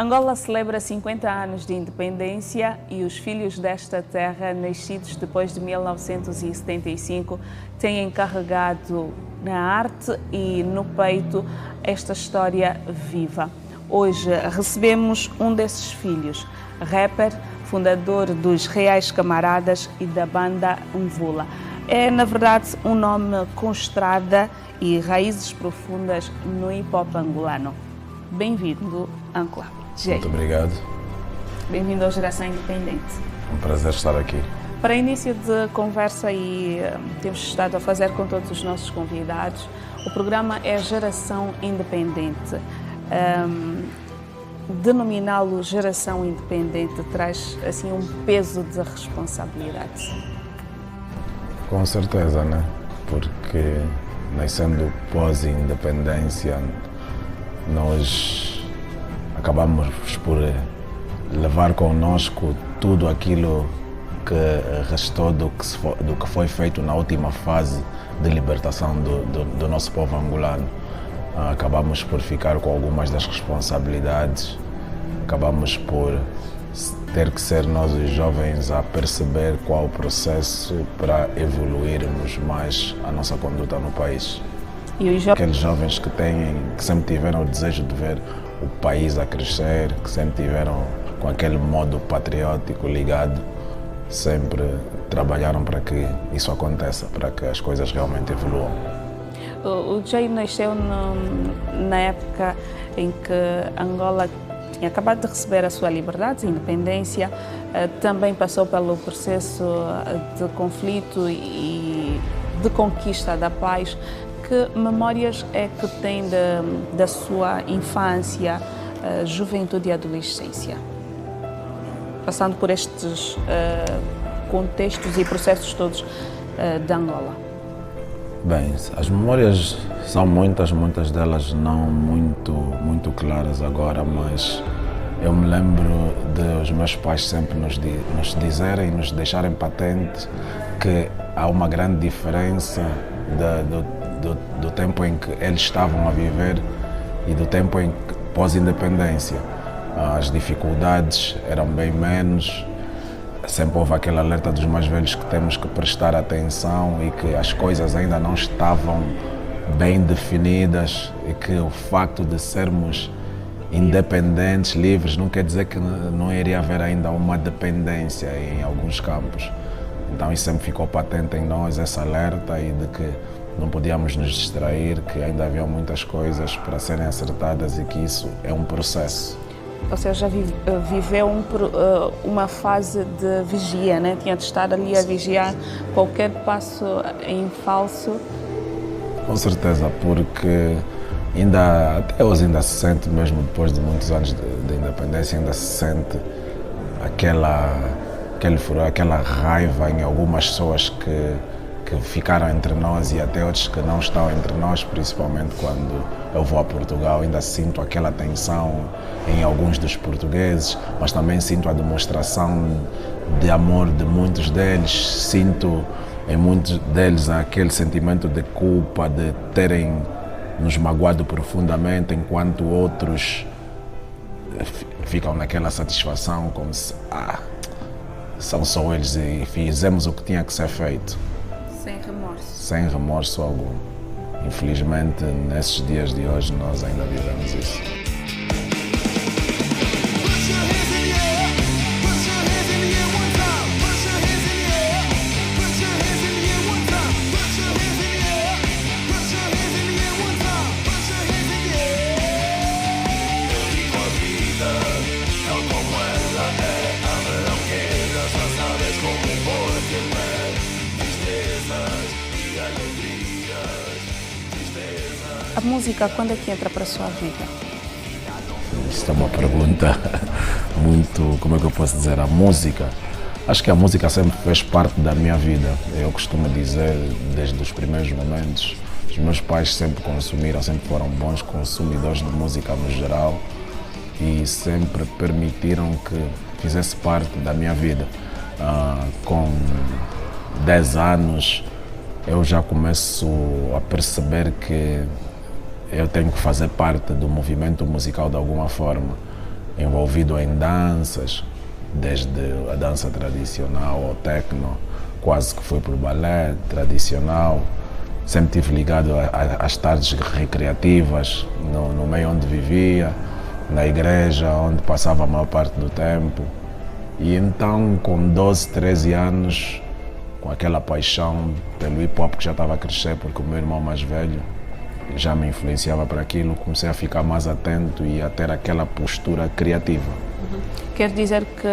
Angola celebra 50 anos de independência e os filhos desta terra, nascidos depois de 1975, têm encarregado na arte e no peito esta história viva. Hoje recebemos um desses filhos, rapper, fundador dos Reais Camaradas e da banda Mvula. É, na verdade, um nome com estrada e raízes profundas no hip-hop angolano. Bem-vindo, Ancla. Muito obrigado. Bem-vindo ao Geração Independente. É um prazer estar aqui. Para início de conversa, e temos estado a fazer com todos os nossos convidados, o programa é Geração Independente. Denominá-lo Geração Independente traz assim um peso de responsabilidade. Com certeza, né? Porque nascendo pós-independência, nós acabamos por levar connosco tudo aquilo que restou do que foi feito na última fase de libertação do nosso povo angolano. Acabamos por ficar com algumas das responsabilidades, acabamos por ter que ser nós os jovens a perceber qual o processo para evoluirmos mais a nossa conduta no país. E os Aqueles jovens que sempre tiveram o desejo de ver o país a crescer, que sempre tiveram com aquele modo patriótico ligado, sempre trabalharam para que isso aconteça, para que as coisas realmente evoluam. O Jay nasceu na época em que Angola tinha acabado de receber a sua liberdade, a independência, também passou pelo processo de conflito e de conquista da paz. Que memórias é que tem da sua infância, juventude e adolescência? Passando por estes contextos e processos todos de Angola. Bem, as memórias são muitas delas não muito claras agora, mas eu me lembro de os meus pais sempre nos dizerem, nos deixarem patente que há uma grande diferença do tempo em que eles estavam a viver e do tempo em que pós-independência. As dificuldades eram bem menos, sempre houve aquele alerta dos mais velhos que temos que prestar atenção e que as coisas ainda não estavam bem definidas e que o facto de sermos independentes, livres, não quer dizer que não iria haver ainda uma dependência em alguns campos. Então isso sempre ficou patente em nós, esse alerta, e de que não podíamos nos distrair, que ainda havia muitas coisas para serem acertadas e que isso é um processo. Ou seja, viveu uma fase de vigia, né? Tinha de estar ali a vigiar qualquer passo em falso. Com certeza, porque até hoje ainda se sente, mesmo depois de muitos anos de independência, ainda se sente aquele furor, aquela raiva em algumas pessoas que ficaram entre nós e até outros que não estão entre nós, principalmente quando eu vou a Portugal. Ainda sinto aquela tensão em alguns dos portugueses, mas também sinto a demonstração de amor de muitos deles. Sinto em muitos deles aquele sentimento de culpa de terem nos magoado profundamente, enquanto outros ficam naquela satisfação como se são só eles e fizemos o que tinha que ser feito. Sem remorso. Sem remorso algum. Infelizmente, nesses dias de hoje, nós ainda vivemos isso. A música, quando é que entra para a sua vida? Isso é uma pergunta muito, como é que eu posso dizer, a música. Acho que a música sempre fez parte da minha vida. Eu costumo dizer, desde os primeiros momentos, os meus pais sempre consumiram, sempre foram bons consumidores de música no geral e sempre permitiram que fizesse parte da minha vida. Com 10 anos, eu já começo a perceber que eu tenho que fazer parte do movimento musical de alguma forma. envolvido em danças, desde a dança tradicional ao techno, quase que fui para o balé tradicional. Sempre estive ligado às tardes recreativas, no meio onde vivia, na igreja, onde passava a maior parte do tempo. E então, com 12, 13 anos, com aquela paixão pelo hip-hop que já estava a crescer, porque o meu irmão mais velho já me influenciava para aquilo, comecei a ficar mais atento e a ter aquela postura criativa. Quer dizer que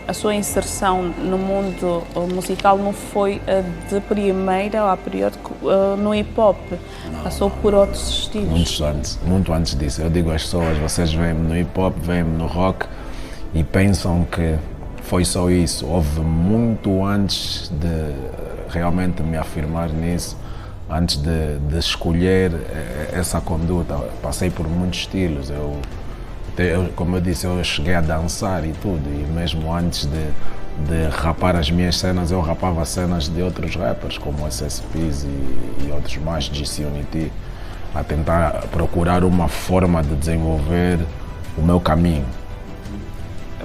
a sua inserção no mundo musical não foi de primeira ou a priori no hip-hop, passou por outros estilos? Muito antes disso. Eu digo às pessoas, vocês veem-me no hip-hop, veem-me no rock e pensam que foi só isso. Houve muito antes de realmente me afirmar nisso, antes de escolher essa conduta. Passei por muitos estilos. Como eu disse, eu cheguei a dançar e tudo, e mesmo antes de rapar as minhas cenas, eu rapava cenas de outros rappers, como SSPs e outros mais, GC Unity, a tentar procurar uma forma de desenvolver o meu caminho.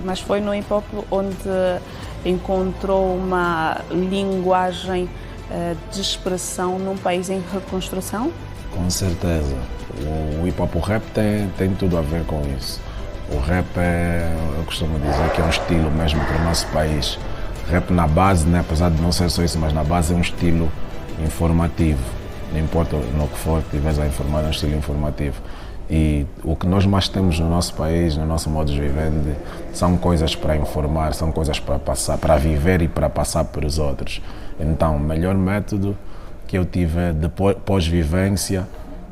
Mas foi no hip-hop onde encontrou uma linguagem de expressão num país em reconstrução? Com certeza. O hip-hop, o rap tem tudo a ver com isso. O rap eu costumo dizer que é um estilo mesmo para o nosso país. Rap na base, né, apesar de não ser só isso, mas na base é um estilo informativo. Não importa no que for que estiveres a informar, é um estilo informativo. E o que nós mais temos no nosso país, no nosso modo de viver, são coisas para informar, são coisas para passar, para viver e para passar para os outros. Então, o melhor método que eu tive de pós-vivência,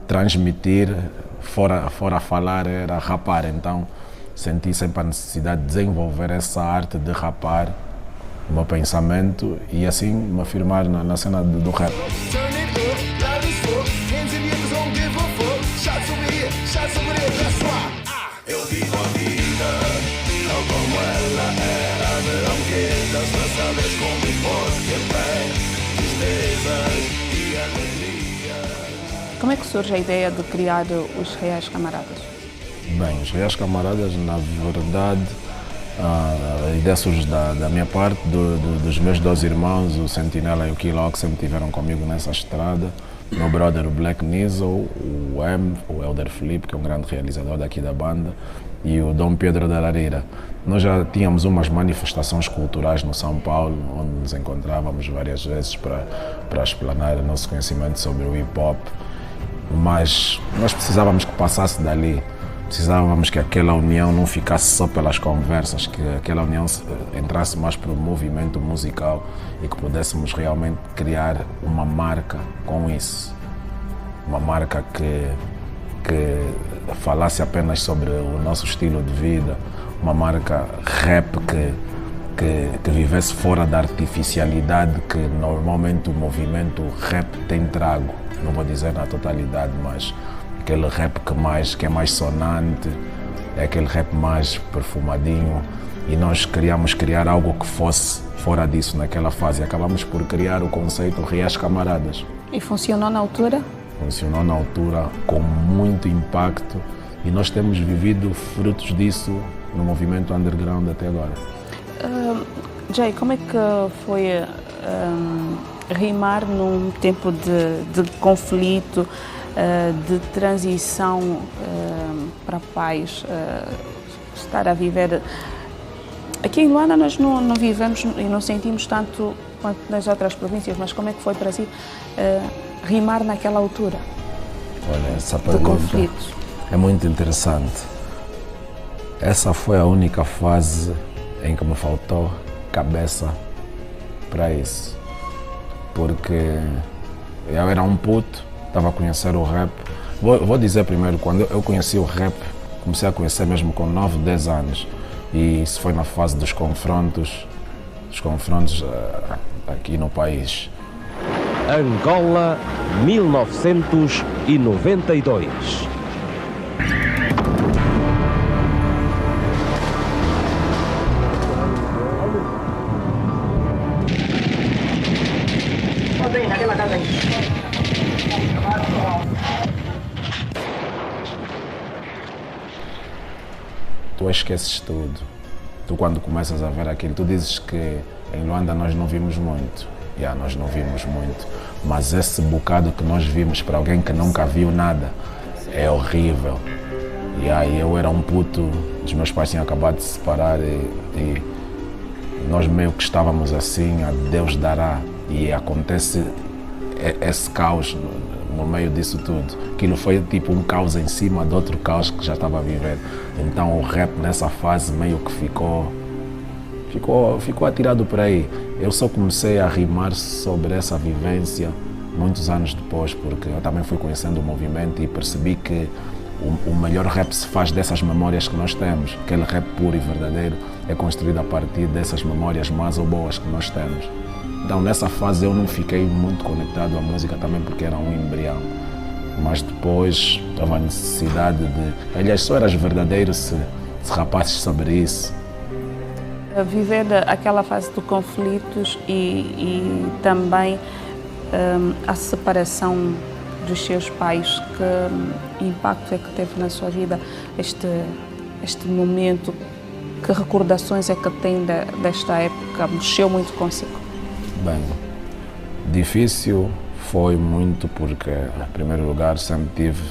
transmitir, fora falar, era rapar. Então, senti sempre a necessidade de desenvolver essa arte de rapar o meu pensamento e assim me afirmar na cena do rap. Eu vivo a vida, tal como ela era, verão quedas, mas sabes como importa que é, tristezas e alegrias. Como é que surge a ideia de criar os Reais Camaradas? Bem, os Reais Camaradas, na verdade, a ideia surge da minha parte, dos meus dois irmãos, o Sentinela e o Kilo, que sempre estiveram comigo nessa estrada. Meu brother, o Black Nizzle, o o Elder Felipe, que é um grande realizador daqui da banda, e o Dom Pedro da Lareira. Nós já tínhamos umas manifestações culturais no São Paulo, onde nos encontrávamos várias vezes para explanar o nosso conhecimento sobre o hip-hop, mas nós precisávamos que passasse dali. Precisávamos que aquela união não ficasse só pelas conversas, que aquela união entrasse mais para o movimento musical e que pudéssemos realmente criar uma marca com isso. Uma marca que falasse apenas sobre o nosso estilo de vida, uma marca rap que vivesse fora da artificialidade que normalmente o movimento rap tem trago. Não vou dizer na totalidade, mas aquele rap que é mais sonante, é aquele rap mais perfumadinho, e nós queríamos criar algo que fosse fora disso naquela fase. Acabamos por criar o conceito Reais Camaradas. E funcionou na altura? Funcionou na altura com muito impacto e nós temos vivido frutos disso no movimento underground até agora. Jay, como é que foi rimar num tempo de conflito, de transição para paz, estar a viver... Aqui em Luanda nós não vivemos e não sentimos tanto quanto nas outras províncias, mas como é que foi para si rimar naquela altura? Olha, essa de pergunta conflitos? é muito interessante. Essa foi a única fase em que me faltou cabeça para isso, porque eu era um puto, estava a conhecer o rap. Vou dizer primeiro, quando eu conheci o rap, comecei a conhecer mesmo com 9, 10 anos. E isso foi na fase dos confrontos aqui no país. Angola, 1992. Tu tu esqueces tudo. Tu quando começas a ver aquilo, tu dizes que em Luanda nós não vimos muito. Nós não vimos muito. Mas esse bocado que nós vimos para alguém que nunca viu nada é horrível. Eu era um puto, os meus pais tinham acabado de se separar e nós meio que estávamos assim, a Deus dará. E acontece esse caos no meio disso tudo. Aquilo foi tipo um caos em cima de outro caos que já estava a viver. Então o rap nessa fase meio que ficou atirado por aí. Eu só comecei a rimar sobre essa vivência muitos anos depois, porque eu também fui conhecendo o movimento e percebi que o melhor rap se faz dessas memórias que nós temos. Aquele rap puro e verdadeiro é construído a partir dessas memórias más ou boas que nós temos. Então nessa fase eu não fiquei muito conectado à música também porque era um embrião. Mas depois houve a necessidade de... Aliás, só eras verdadeiro se rapasses sobre isso. Viver aquela fase de conflitos e também a separação dos seus pais, que impacto é que teve na sua vida este momento? Que recordações é que tem desta época? Mexeu muito consigo? Bem, difícil foi muito porque, em primeiro lugar, sempre tive,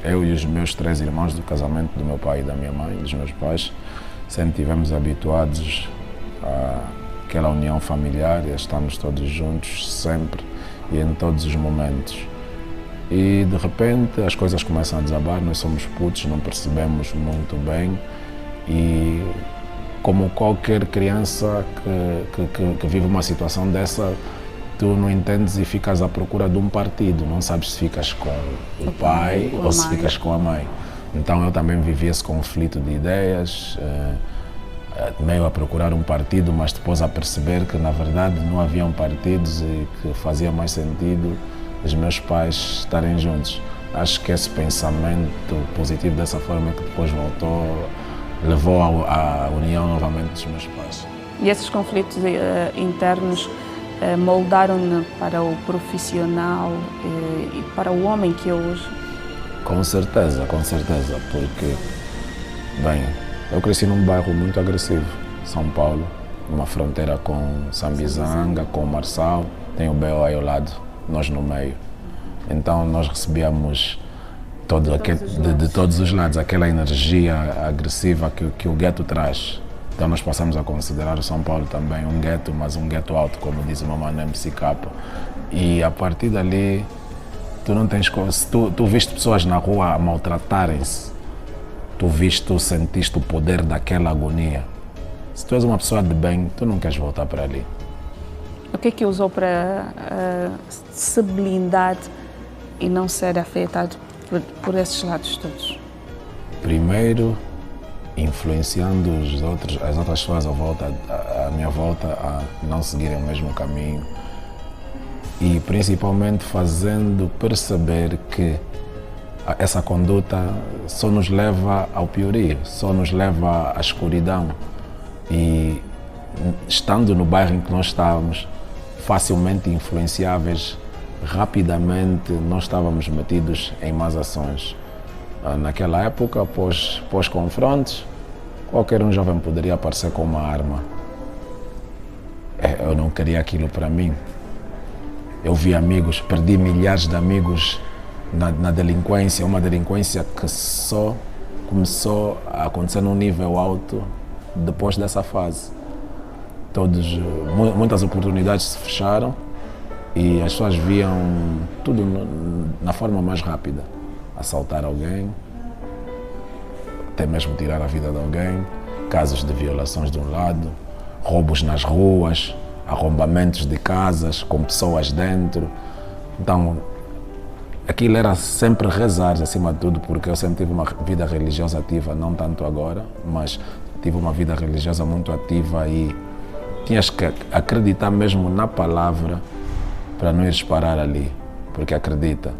eu e os meus 3 irmãos do casamento do meu pai e da minha mãe, dos meus pais, sempre tivemos habituados àquela união familiar e estamos todos juntos sempre e em todos os momentos. E de repente as coisas começam a desabar, nós somos putos, não percebemos muito bem e como qualquer criança que vive uma situação dessa, tu não entendes e ficas à procura de um partido, não sabes se ficas com o pai ou se ficas com a mãe. Então eu também vivi esse conflito de ideias, meio a procurar um partido, mas depois a perceber que na verdade não haviam partidos e que fazia mais sentido os meus pais estarem juntos. Acho que esse pensamento positivo dessa forma que depois levou à união novamente dos meus pais. E esses conflitos internos moldaram-me para o profissional e para o homem que é hoje? Com certeza, porque, bem, eu cresci num bairro muito agressivo, São Paulo, numa fronteira com Sambizanga, com Marçal, tem o BO aí ao lado, nós no meio. Então nós recebíamos de todos os lados aquela energia agressiva que o gueto traz. Então nós passamos a considerar o São Paulo também um gueto, mas um gueto alto, como diz o meu mano MC Capa. E a partir dali, tu não tens coisa. Se tu viste pessoas na rua a maltratarem-se, tu sentiste o poder daquela agonia. Se tu és uma pessoa de bem, tu não queres voltar para ali. O que é que usou para se blindar e não ser afetado por esses lados todos? Primeiro, influenciando as outras pessoas à minha volta a não seguirem o mesmo caminho e principalmente fazendo perceber que essa conduta só nos leva ao piorio, só nos leva à escuridão. E estando no bairro em que nós estávamos, facilmente influenciáveis, rapidamente nós estávamos metidos em más ações. Naquela época, após confrontos, qualquer um jovem poderia aparecer com uma arma. Eu não queria aquilo para mim. Eu vi amigos, perdi milhares de amigos na delinquência, uma delinquência que só começou a acontecer num nível alto depois dessa fase. Muitas oportunidades se fecharam e as pessoas viam tudo na forma mais rápida. Assaltar alguém, até mesmo tirar a vida de alguém, casos de violações de um lado, roubos nas ruas, arrombamentos de casas com pessoas dentro. Então, aquilo era sempre rezar acima de tudo, porque eu sempre tive uma vida religiosa ativa, não tanto agora, mas tive uma vida religiosa muito ativa e tinhas que acreditar mesmo na palavra para não ires parar ali, porque acredita.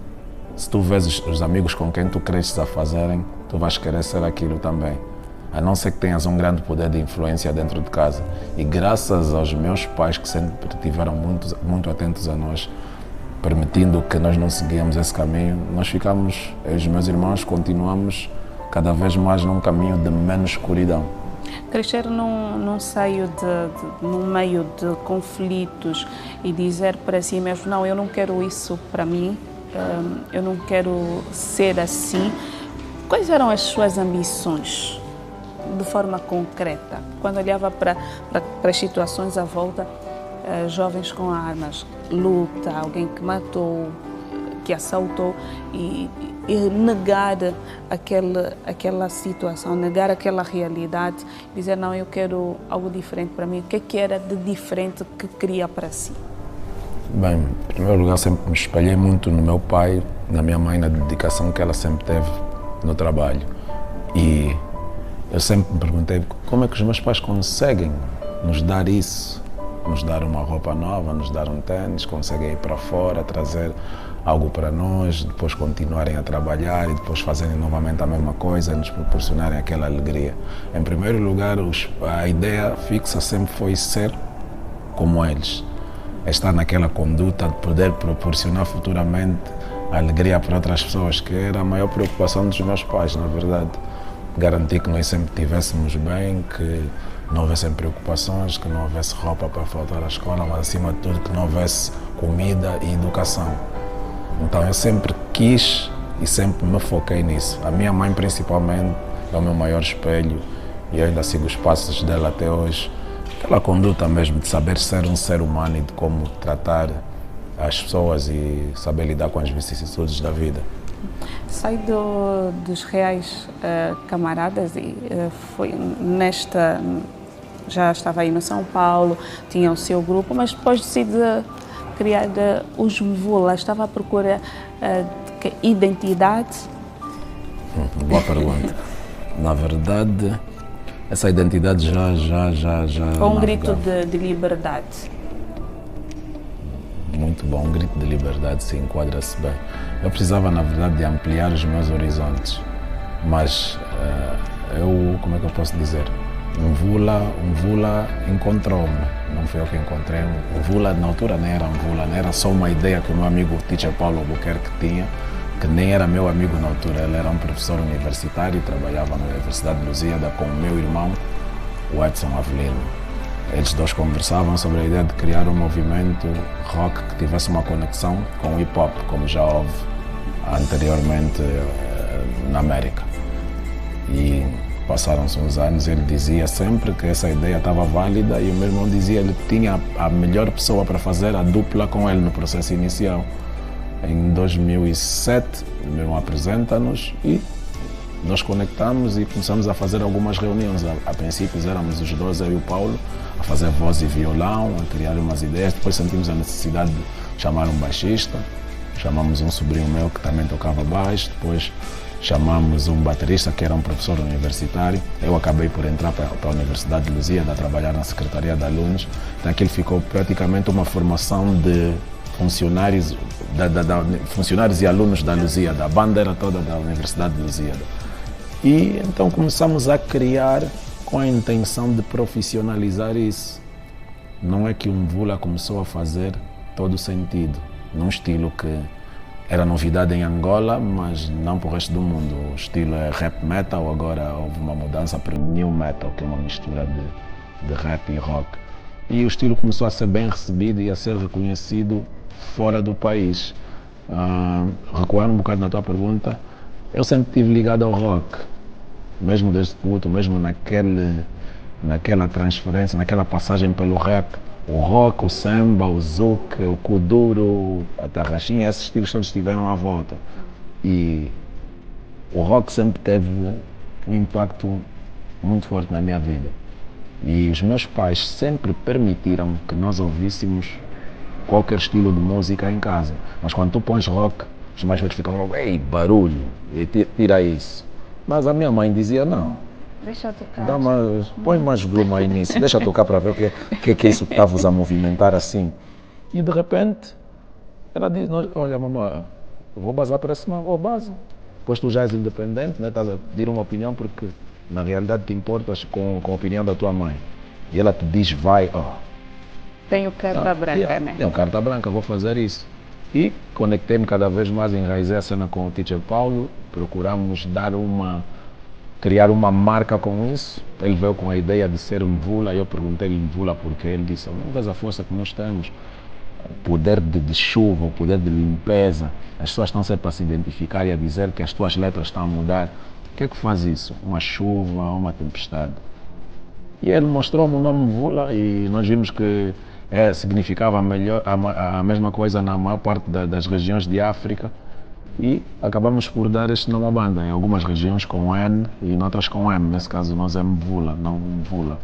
Se tu vês os amigos com quem tu cresces a fazerem, tu vais querer ser aquilo também. A não ser que tenhas um grande poder de influência dentro de casa. E graças aos meus pais que sempre estiveram muito atentos a nós, permitindo que nós não seguíamos esse caminho, nós ficamos, eu e os meus irmãos, continuamos cada vez mais num caminho de menos escuridão. Crescer num num meio de conflitos e dizer para si mesmo, não, eu não quero isso para mim, eu não quero ser assim. Quais eram as suas ambições, de forma concreta? Quando olhava para as situações à volta, jovens com armas, luta, alguém que matou, que assaltou e negar aquela situação, negar aquela realidade, dizer, não, eu quero algo diferente para mim. O que era de diferente que queria para si? Bem, em primeiro lugar, sempre me espelhei muito no meu pai, na minha mãe, na dedicação que ela sempre teve no trabalho. E eu sempre me perguntei como é que os meus pais conseguem nos dar isso, nos dar uma roupa nova, nos dar um tênis, conseguem ir para fora, trazer algo para nós, depois continuarem a trabalhar e depois fazerem novamente a mesma coisa, nos proporcionarem aquela alegria. Em primeiro lugar, a ideia fixa sempre foi ser como eles, estar naquela conduta de poder proporcionar futuramente a alegria para outras pessoas, que era a maior preocupação dos meus pais, na verdade. Garantir que nós sempre estivéssemos bem, que não houvessem preocupações, que não houvesse roupa para faltar à escola, mas acima de tudo que não houvesse comida e educação. Então eu sempre quis e sempre me foquei nisso. A minha mãe principalmente é o meu maior espelho e eu ainda sigo os passos dela até hoje. Aquela conduta mesmo de saber ser um ser humano e de como tratar as pessoas e saber lidar com as vicissitudes da vida. Sai dos reais camaradas e foi já estava aí no São Paulo, tinha o seu grupo, mas depois decide criar os Mvula. Estava à procura de identidade? Boa pergunta. Na verdade, essa identidade já Ou um grito de liberdade? Muito bom, um grito de liberdade, se enquadra-se bem. Eu precisava, na verdade, de ampliar os meus horizontes, mas como é que eu posso dizer? Um Mvula encontrou-me, não foi eu que encontrei. O Mvula, na altura, nem era Mvula, nem era só uma ideia que o meu amigo teacher Paulo Albuquerque tinha, que nem era meu amigo na altura. Ele era um professor universitário e trabalhava na Universidade de Lusíada com o meu irmão, o Edson Avelino. Eles dois conversavam sobre a ideia de criar um movimento rock que tivesse uma conexão com o hip-hop, como já houve anteriormente na América. E passaram-se uns anos, ele dizia sempre que essa ideia estava válida e o meu irmão dizia que ele tinha a melhor pessoa para fazer a dupla com ele no processo inicial. Em 2007, o meu irmão apresenta-nos e nós conectamos e começamos a fazer algumas reuniões. A princípio éramos os dois, eu e o Paulo, a fazer voz e violão, a criar umas ideias. Depois sentimos a necessidade de chamar um baixista, chamamos um sobrinho meu que também tocava baixo, depois chamamos um baterista que era um professor universitário. Eu acabei por entrar para a Universidade de Lusíada, a trabalhar na Secretaria de Alunos. Então aquilo ficou praticamente uma formação de funcionários, funcionários e alunos da Lusíada. A banda era toda da Universidade de Lusíada. E então começamos a criar com a intenção de profissionalizar isso. Não é que o Mvula começou a fazer todo o sentido, num estilo que era novidade em Angola, mas não para o resto do mundo. O estilo é rap metal, agora houve uma mudança para o new metal, que é uma mistura de rap e rock. E o estilo começou a ser bem recebido e a ser reconhecido fora do país. Recuando um bocado na tua pergunta, eu sempre estive ligado ao rock, mesmo desde puto, mesmo naquela transferência, naquela passagem pelo rap. O rock, o samba, o zouk, o kuduro, a tarraxinha, esses estilos todos estiveram à volta. E o rock sempre teve um impacto muito forte na minha vida. E os meus pais sempre permitiram que nós ouvíssemos qualquer estilo de música em casa. Mas quando tu pões rock, os mais velhos ficam logo, ei, barulho, e tira isso. Mas a minha mãe dizia, não. Deixa eu tocar. Põe mais volume aí nisso, deixa eu tocar para ver o que é isso que está-vos a movimentar assim. E de repente, ela diz, olha mamãe, eu vou basar para esse vou base. Depois tu já és independente, né? Estás a pedir uma opinião porque na realidade te importas com a opinião da tua mãe. E ela te diz, vai, Tenho carta branca, né? Tenho carta branca, vou fazer isso. E conectei-me cada vez mais, enraizei a cena com o teacher Paulo, procuramos dar uma criar uma marca com isso. Ele veio com a ideia de ser Mvula, eu perguntei-lhe Mvula porque ele disse, não vês a força que nós temos, o poder de chuva, o poder de limpeza, as pessoas estão sempre a se identificar e a dizer que as tuas letras estão a mudar. O que é que faz isso? Uma chuva, uma tempestade. E ele mostrou-me o nome Mvula e nós vimos que significava a mesma coisa na maior parte das regiões de África. E acabamos por dar este nome à banda, em algumas regiões com N e em outras com M. Nesse caso nós é Mvula, não Mvula.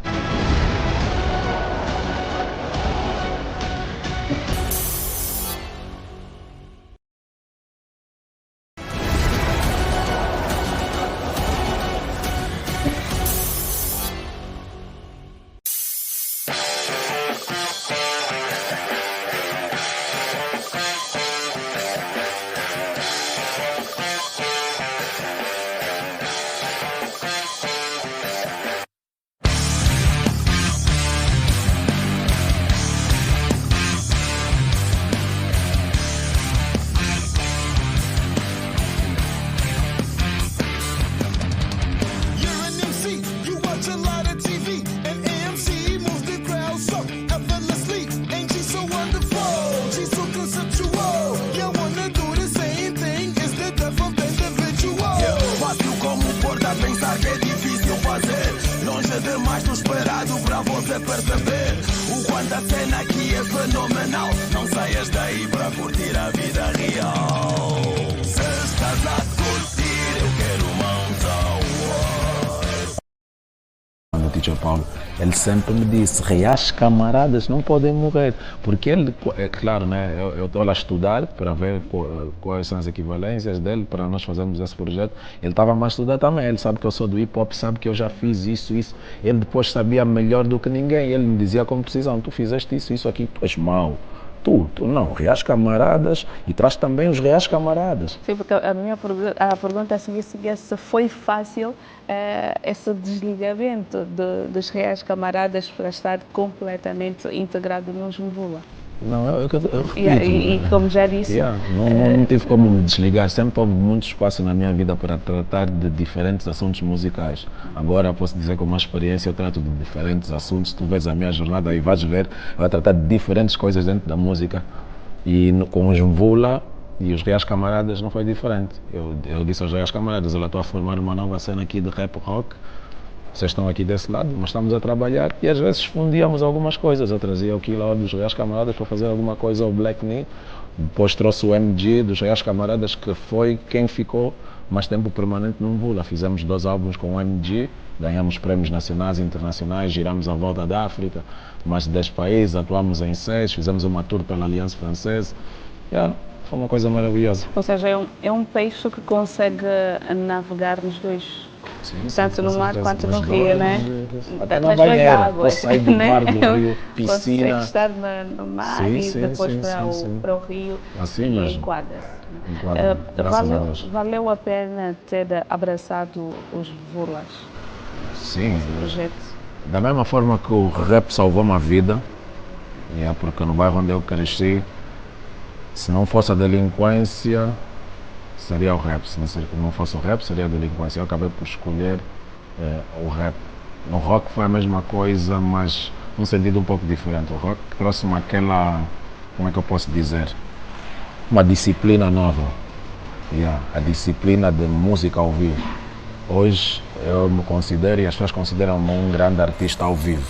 Demais do esperado para você perceber o quanto a cena aqui é fenomenal. Não saias daí para curtir a vida real. Se estás a curtir, eu quero mãos ao ar. O Teacher Paulo, ele sempre me disse, reais camaradas não podem morrer, porque ele, é claro, né, eu estou lá a estudar para ver quais são as equivalências dele, para nós fazermos esse projeto. Ele estava mais a estudar também, ele sabe que eu sou do hip hop, sabe que eu já fiz isso. Ele depois sabia melhor do que ninguém, ele me dizia com precisão, tu fizeste isso aqui, tu és mau. Tu não, reais camaradas, e traz também os reais camaradas. Sim, porque a pergunta seria se foi fácil esse desligamento dos reais camaradas para estar completamente integrado nos Mvula. Não, eu repito. E como já disse... Não tive como me desligar, sempre houve muito espaço na minha vida para tratar de diferentes assuntos musicais. Agora posso dizer com uma experiência, eu trato de diferentes assuntos, tu vês a minha jornada e vais ver, eu vou tratar de diferentes coisas dentro da música. E com os Mvula e os reais camaradas não foi diferente. Eu disse aos reais camaradas, eu estou a formar uma nova cena aqui de rap rock, vocês estão aqui desse lado, mas estamos a trabalhar e às vezes fundíamos algumas coisas. Eu trazia o Killa dos Reais Camaradas para fazer alguma coisa ao Black Knee, depois trouxe o MG dos Reais Camaradas, que foi quem ficou mais tempo permanente no Mvula. Fizemos 2 álbuns com o MG, ganhamos prémios nacionais e internacionais, giramos a volta da África, mais de 10 países, atuamos em 6, fizemos uma tour pela Aliança Francesa. Foi uma coisa maravilhosa. Ou seja, é um peixe que consegue navegar nos dois. Sim, tanto no mar quanto no rio, né? Até na banheira, posso sair do mar, do rio, piscina. Consegue estar no mar e depois para o rio assim e enquadra-se. Valeu a pena ter abraçado os Mvulas? Sim. Esse projeto? Da mesma forma que o rap salvou uma vida, porque no bairro onde eu cresci, se não fosse a delinquência, seria o rap. Se não fosse o rap, seria a delinquência. Eu acabei por escolher o rap. No rock foi a mesma coisa, mas num sentido um pouco diferente. O rock trouxe-me aquela, como é que eu posso dizer, uma disciplina nova. A disciplina de música ao vivo. Hoje eu me considero, e as pessoas consideram-me um grande artista ao vivo.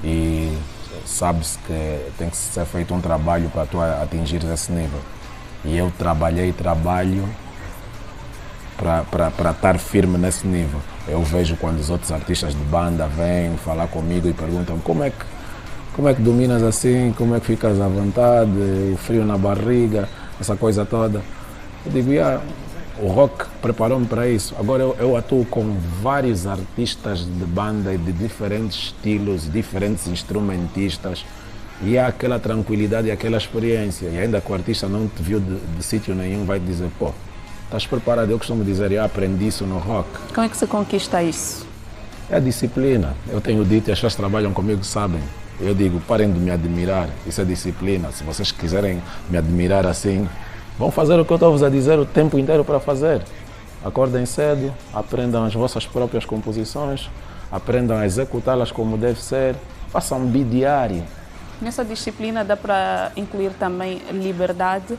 E sabe-se que tem que ser feito um trabalho para tu atingir esse nível. E eu trabalho para estar firme nesse nível. Eu vejo quando os outros artistas de banda vêm falar comigo e perguntam como é que dominas assim, como é que ficas à vontade, o frio na barriga, essa coisa toda. Eu digo, o rock preparou-me para isso. Agora eu atuo com vários artistas de banda e de diferentes estilos, diferentes instrumentistas. E há aquela tranquilidade e aquela experiência. E ainda que o artista não te viu de sítio nenhum, vai te dizer, pô, estás preparado? Eu costumo dizer, eu aprendi isso no rock. Como é que se conquista isso? É a disciplina. Eu tenho dito, e as pessoas que trabalham comigo sabem. Eu digo, parem de me admirar. Isso é disciplina. Se vocês quiserem me admirar assim, vão fazer o que eu estou a dizer o tempo inteiro para fazer. acordem cedo, aprendam as vossas próprias composições, aprendam a executá-las como deve ser, façam um beat diário. Nessa disciplina dá para incluir também liberdade?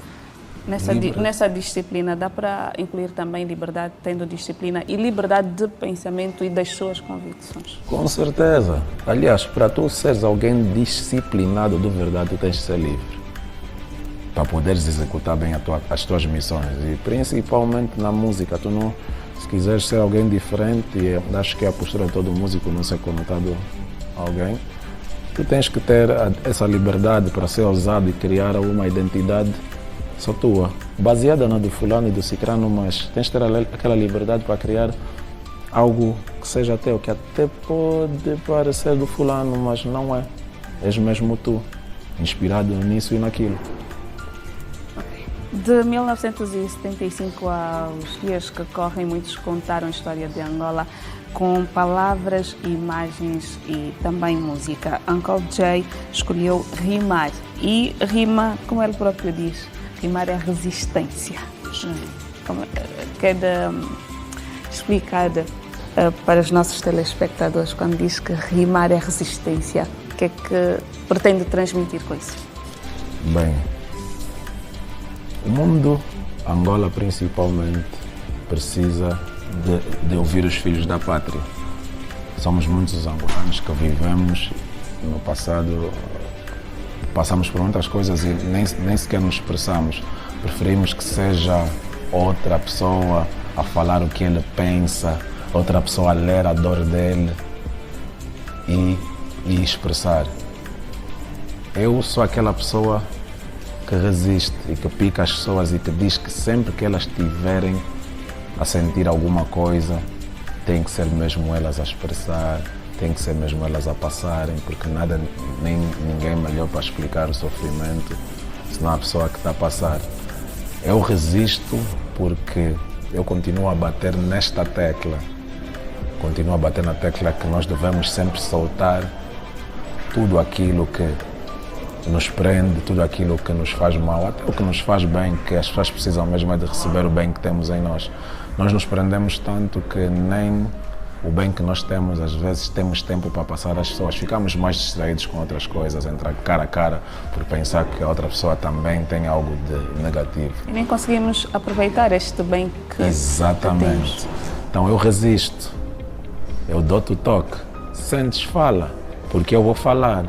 Nessa disciplina dá para incluir também liberdade, tendo disciplina e liberdade de pensamento e das suas convicções? Com certeza. Aliás, para tu seres alguém disciplinado de verdade, tu tens de ser livre. Para poderes executar bem as tuas missões. E principalmente na música. Se quiseres ser alguém diferente, e acho que é a postura de todo músico não ser conotado a alguém, tu tens que ter essa liberdade para ser ousado e criar uma identidade só tua, baseada na do fulano e do cicrano, mas tens de ter aquela liberdade para criar algo que seja teu, que até pode parecer do fulano, mas não é. És mesmo tu, inspirado nisso e naquilo. De 1975 aos dias que correm, muitos contaram a história de Angola com palavras, imagens e também música. Uncle Jay escolheu rimar e rima, como ele próprio diz, rimar é resistência. Quer explicar para os nossos telespectadores quando diz que rimar é resistência, o que é que pretende transmitir com isso? Bem, o mundo, Angola principalmente, precisa de ouvir os filhos da pátria. Somos muitos angolanos que vivemos no passado, passamos por muitas coisas e nem sequer nos expressamos. Preferimos que seja outra pessoa a falar o que ele pensa, outra pessoa a ler a dor dele e expressar. Eu sou aquela pessoa que resiste e que pica as pessoas e que diz que sempre que elas estiverem a sentir alguma coisa, tem que ser mesmo elas a expressar, tem que ser mesmo elas a passarem, porque ninguém melhor para explicar o sofrimento, senão a pessoa que está a passar. Eu resisto porque eu continuo a bater nesta tecla, continuo a bater na tecla que nós devemos sempre soltar tudo aquilo que nos prende, tudo aquilo que nos faz mal, até o que nos faz bem, que as pessoas precisam mesmo de receber o bem que temos em nós. Nós nos prendemos tanto que nem o bem que nós temos, às vezes, temos tempo para passar às pessoas. Ficamos mais distraídos com outras coisas, entrar cara a cara, por pensar que a outra pessoa também tem algo de negativo. E nem conseguimos aproveitar este bem que Exatamente. temos. Então eu resisto, eu dou-te o toque, sentes, fala, porque eu vou falar.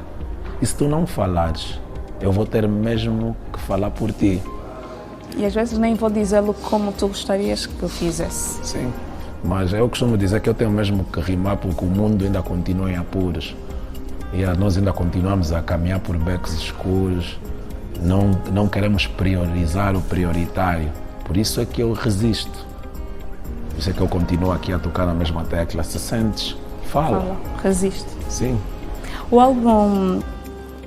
E se tu não falares, eu vou ter mesmo que falar por ti. E às vezes nem vou dizê-lo como tu gostarias que eu fizesse. Sim, mas eu costumo dizer que eu tenho mesmo que rimar porque o mundo ainda continua em apuros. E nós ainda continuamos a caminhar por becos escuros. Não queremos priorizar o prioritário. Por isso é que eu resisto. Por isso é que eu continuo aqui a tocar na mesma tecla. Se sentes, fala. Resiste. Sim. O álbum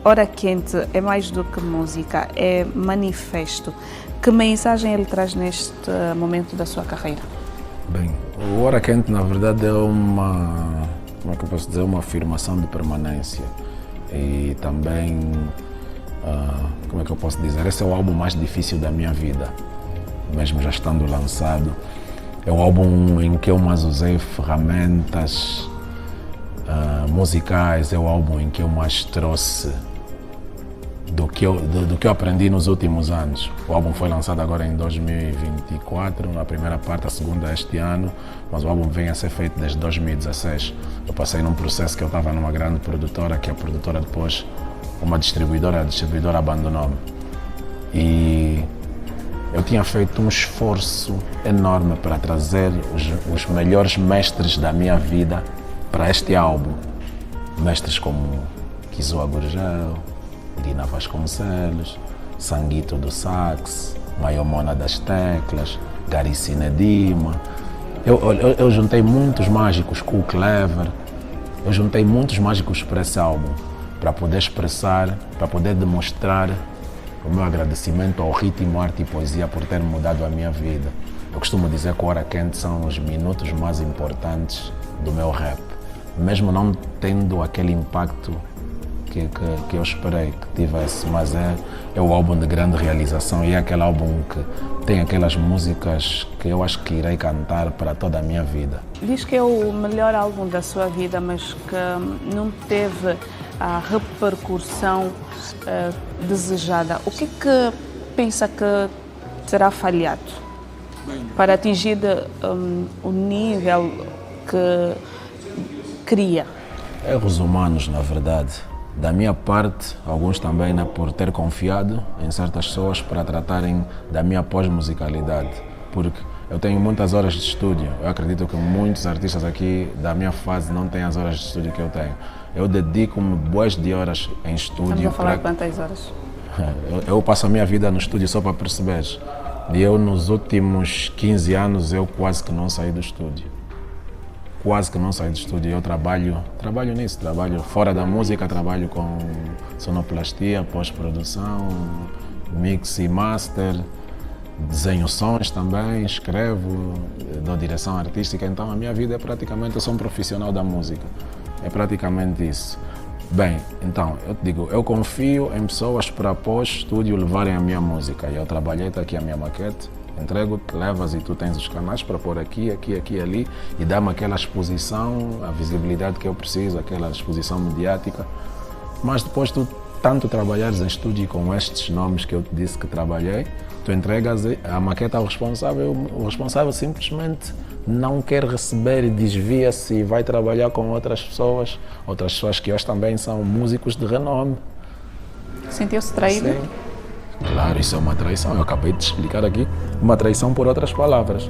Hora Quente é mais do que música, é manifesto. Que mensagem ele traz neste momento da sua carreira? Bem, o Hora Quente, na verdade, é uma afirmação de permanência. E também, como é que eu posso dizer, esse é o álbum mais difícil da minha vida, mesmo já estando lançado. É o álbum em que eu mais usei ferramentas musicais, é o álbum em que eu mais trouxe do que eu aprendi nos últimos anos. O álbum foi lançado agora em 2024, na primeira parte, a segunda este ano, mas o álbum vem a ser feito desde 2016. Eu passei num processo que eu estava numa grande produtora, que a produtora depois, a distribuidora abandonou-me. E eu tinha feito um esforço enorme para trazer os melhores mestres da minha vida para este álbum. Mestres como Kizua Gurgel, Dina Vasconcelos, Sanguito do Sax, Mayomona das Teclas, Garicine Dima. Eu juntei muitos mágicos, Cool Clever. Eu juntei muitos mágicos para esse álbum, para poder expressar, para poder demonstrar o meu agradecimento ao ritmo, arte e poesia por ter mudado a minha vida. Eu costumo dizer que o Hora Quente são os minutos mais importantes do meu rap. Mesmo não tendo aquele impacto que eu esperei que tivesse, mas é o álbum de grande realização e é aquele álbum que tem aquelas músicas que eu acho que irei cantar para toda a minha vida. Diz que é o melhor álbum da sua vida, mas que não teve a repercussão desejada. O que é que pensa que terá falhado para atingir o nível que queria? Erros humanos, na verdade. Da minha parte, alguns também, né, por ter confiado em certas pessoas para tratarem da minha pós-musicalidade. Porque eu tenho muitas horas de estúdio. Eu acredito que muitos artistas aqui da minha fase não têm as horas de estúdio que eu tenho. Eu dedico-me boas de horas em estúdio. Estamos a falar quantas horas? Eu passo a minha vida no estúdio só para perceberes. E eu, nos últimos 15 anos, eu quase que não saí do estúdio. Quase que não saí do estúdio. Eu trabalho nisso, trabalho fora da música, trabalho com sonoplastia, pós-produção, mix e master, desenho sons também, escrevo, dou direção artística. Então a minha vida é praticamente, eu sou um profissional da música. É praticamente isso. Bem, então, eu te digo, eu confio em pessoas para pós-estúdio levarem a minha música. Eu trabalhei, está aqui a minha maquete, entrego-te, levas e tu tens os canais para pôr aqui, ali e dá-me aquela exposição, a visibilidade que eu preciso, aquela exposição mediática. Mas depois tu tanto trabalhares em estúdio com estes nomes que eu te disse que trabalhei, tu entregas a maquete ao responsável, o responsável simplesmente não quer receber e desvia-se e vai trabalhar com outras pessoas que hoje também são músicos de renome. Sentiu-se traído? Sim. Claro, isso é uma traição, eu acabei de explicar aqui, uma traição por outras palavras.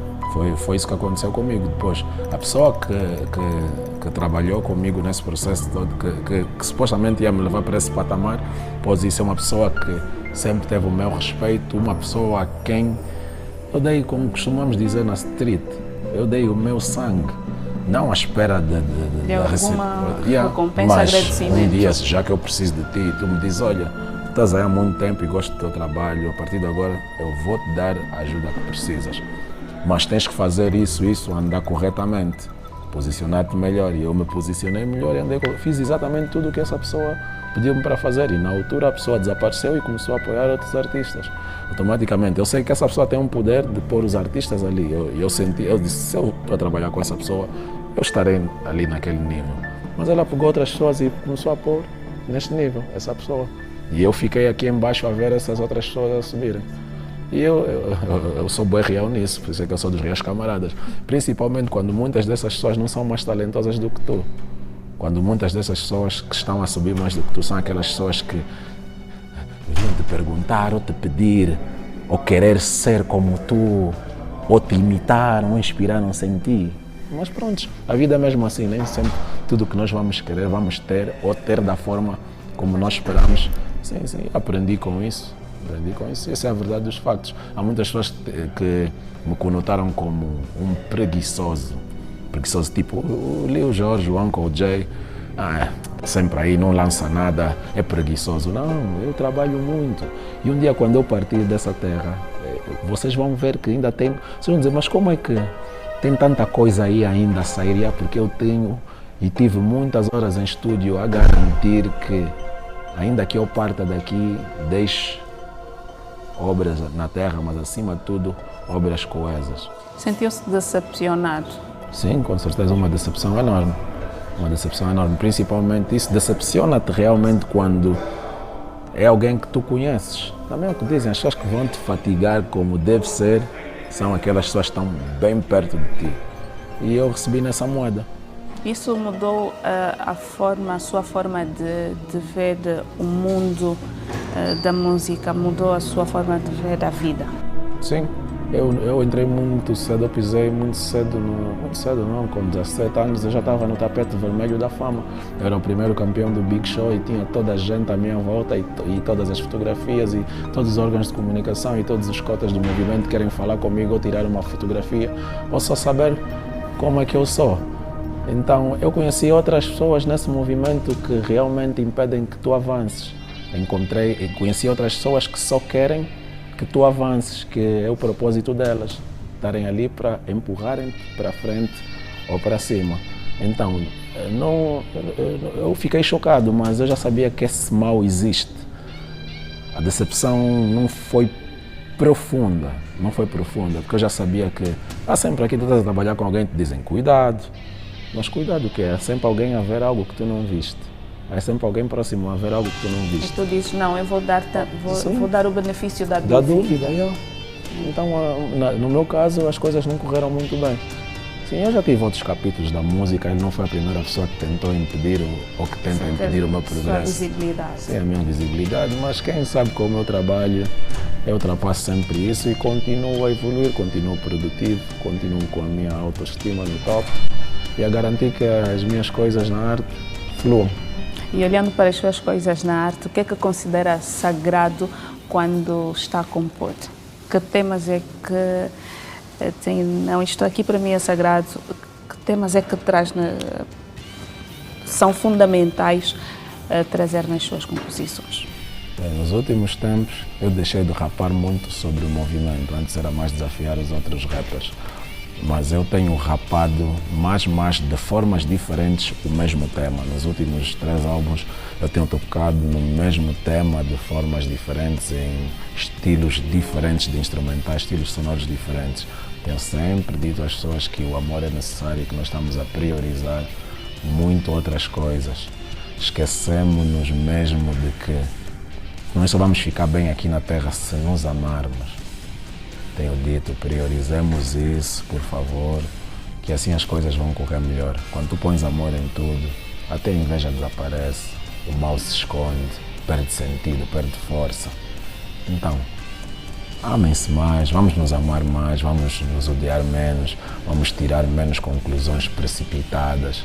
Foi isso que aconteceu comigo. Depois, a pessoa que trabalhou comigo nesse processo todo, que supostamente ia me levar para esse patamar, pois isso é uma pessoa que sempre teve o meu respeito, uma pessoa a quem eu dei, como costumamos dizer na street, eu dei o meu sangue, não à espera de alguma recompensa, mas agradecimento. Um dia, já que eu preciso de ti, tu me dizes, olha, estás aí há muito tempo e gosto do teu trabalho, a partir de agora eu vou te dar a ajuda que precisas. Mas tens que fazer isso, andar corretamente, posicionar-te melhor. E eu me posicionei melhor e fiz exatamente tudo o que essa pessoa pediu-me para fazer. E na altura a pessoa desapareceu e começou a apoiar outros artistas. Automaticamente, eu sei que essa pessoa tem um poder de pôr os artistas ali. Eu disse, se eu estou trabalhar com essa pessoa, eu estarei ali naquele nível. Mas ela pegou outras pessoas e começou a pôr neste nível, essa pessoa. E eu fiquei aqui embaixo a ver essas outras pessoas a subirem. E eu sou bem real nisso, por isso é que eu sou dos reais camaradas. Principalmente quando muitas dessas pessoas não são mais talentosas do que tu. Quando muitas dessas pessoas que estão a subir mais do que tu são aquelas pessoas que vinham te perguntar ou te pedir, ou querer ser como tu, ou te imitaram, ou inspiraram-se em ti. Mas pronto, a vida é mesmo assim, nem sempre tudo o que nós vamos querer, vamos ter, ou ter da forma como nós esperamos. Sim, aprendi com isso. Essa é a verdade dos factos. Há muitas pessoas que me conotaram como um preguiçoso, tipo o Lil Jorge, o Uncle Jay, sempre aí, não lança nada, é preguiçoso. Não, eu trabalho muito. E um dia quando eu partir dessa terra, vocês vão ver que ainda tem, vocês vão dizer, mas como é que tem tanta coisa aí ainda a sair? Porque eu tenho e tive muitas horas em estúdio a garantir que ainda que eu parta daqui, deixe obras na terra, mas acima de tudo, obras coesas. Sentiu-se decepcionado? Sim, com certeza, uma decepção enorme. Principalmente isso, decepciona-te realmente quando é alguém que tu conheces. Também é o que dizem, as pessoas que vão te fatigar como deve ser, são aquelas pessoas que estão bem perto de ti. E eu recebi nessa moeda. Isso mudou a sua forma de ver o mundo da música, mudou a sua forma de ver a vida? Sim, eu entrei muito cedo, eu pisei muito cedo não, com 17 anos eu já estava no tapete vermelho da fama. Eu era o primeiro campeão do Big Show e tinha toda a gente à minha volta e todas as fotografias e todos os órgãos de comunicação e todos os cotas do movimento querem falar comigo ou tirar uma fotografia ou só saber como é que eu sou. Então, eu conheci outras pessoas nesse movimento que realmente impedem que tu avances. Conheci outras pessoas que só querem que tu avances, que é o propósito delas, estarem ali para empurrarem para frente ou para cima. Então, eu fiquei chocado, mas eu já sabia que esse mal existe. A decepção não foi profunda, porque eu já sabia que há sempre aqui, tu estás a trabalhar com alguém, te dizem cuidado, mas cuidado o quê? Há sempre alguém a ver algo que tu não viste. Há sempre alguém próximo a ver algo que tu não viste. E tu dizes, não, eu vou dar o benefício da Da dúvida. dúvida, Então, no meu caso, as coisas não correram muito bem. Sim, eu já tive outros capítulos da música, ele não foi a primeira pessoa que tentou impedir ou que tenta impedir o meu progresso. Sua visibilidade. Sim, a minha visibilidade, mas quem sabe com o meu trabalho eu ultrapasso sempre isso e continuo a evoluir, continuo produtivo, continuo com a minha autoestima no top e a garantir que as minhas coisas na arte fluam. E olhando para as suas coisas na arte, o que é que considera sagrado quando está a compor? Que temas é que tem, não, isto aqui para mim é sagrado, que temas é que traz, são fundamentais a trazer nas suas composições? Bem, nos últimos tempos eu deixei de rapar muito sobre o movimento, antes era mais desafiar os outros rappers, mas eu tenho rapado mais de formas diferentes o mesmo tema. Nos últimos 3 álbuns eu tenho tocado no mesmo tema de formas diferentes, em estilos diferentes de instrumentais, estilos sonoros diferentes. Tenho sempre dito às pessoas que o amor é necessário e que nós estamos a priorizar muito outras coisas. Esquecemos-nos mesmo de que nós só vamos ficar bem aqui na Terra se nos amarmos. Tenho dito, priorizemos isso, por favor, que assim as coisas vão correr melhor. Quando tu pões amor em tudo, até a inveja desaparece, o mal se esconde, perde sentido, perde força. Então, amem-se mais, vamos nos amar mais, vamos nos odiar menos, vamos tirar menos conclusões precipitadas.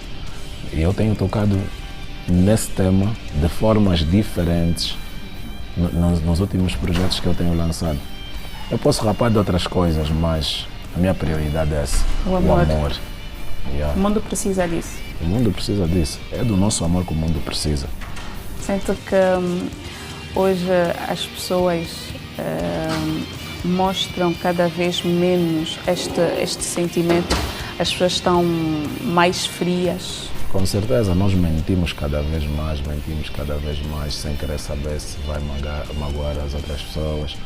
E eu tenho tocado nesse tema de formas diferentes nos últimos projetos que eu tenho lançado. Eu posso rapar de outras coisas, mas a minha prioridade é essa, o amor. Yeah. O mundo precisa disso. O mundo precisa disso. É do nosso amor que o mundo precisa. Sinto que hoje as pessoas mostram cada vez menos este sentimento. As pessoas estão mais frias. Com certeza, nós mentimos cada vez mais, sem querer saber se vai magoar as outras pessoas.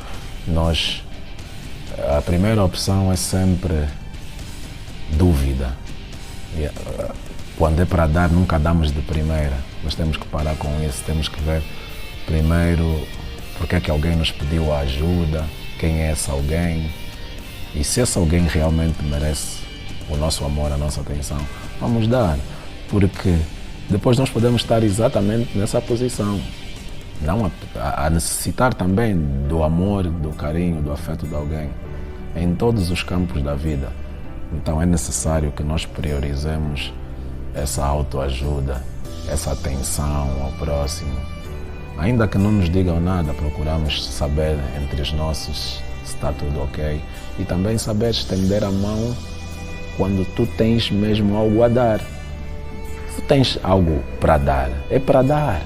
A primeira opção é sempre dúvida. Quando é para dar, nunca damos de primeira. Nós temos que parar com isso, temos que ver primeiro porque é que alguém nos pediu a ajuda, quem é esse alguém e se esse alguém realmente merece o nosso amor, a nossa atenção, vamos dar. Porque depois nós podemos estar exatamente nessa posição, não a necessitar também do amor, do carinho, do afeto de alguém, em todos os campos da vida. Então é necessário que nós priorizemos essa autoajuda, essa atenção ao próximo. Ainda que não nos digam nada, procuramos saber entre os nossos se está tudo ok e também saber estender a mão quando tu tens mesmo algo a dar. Tu tens algo para dar, é para dar.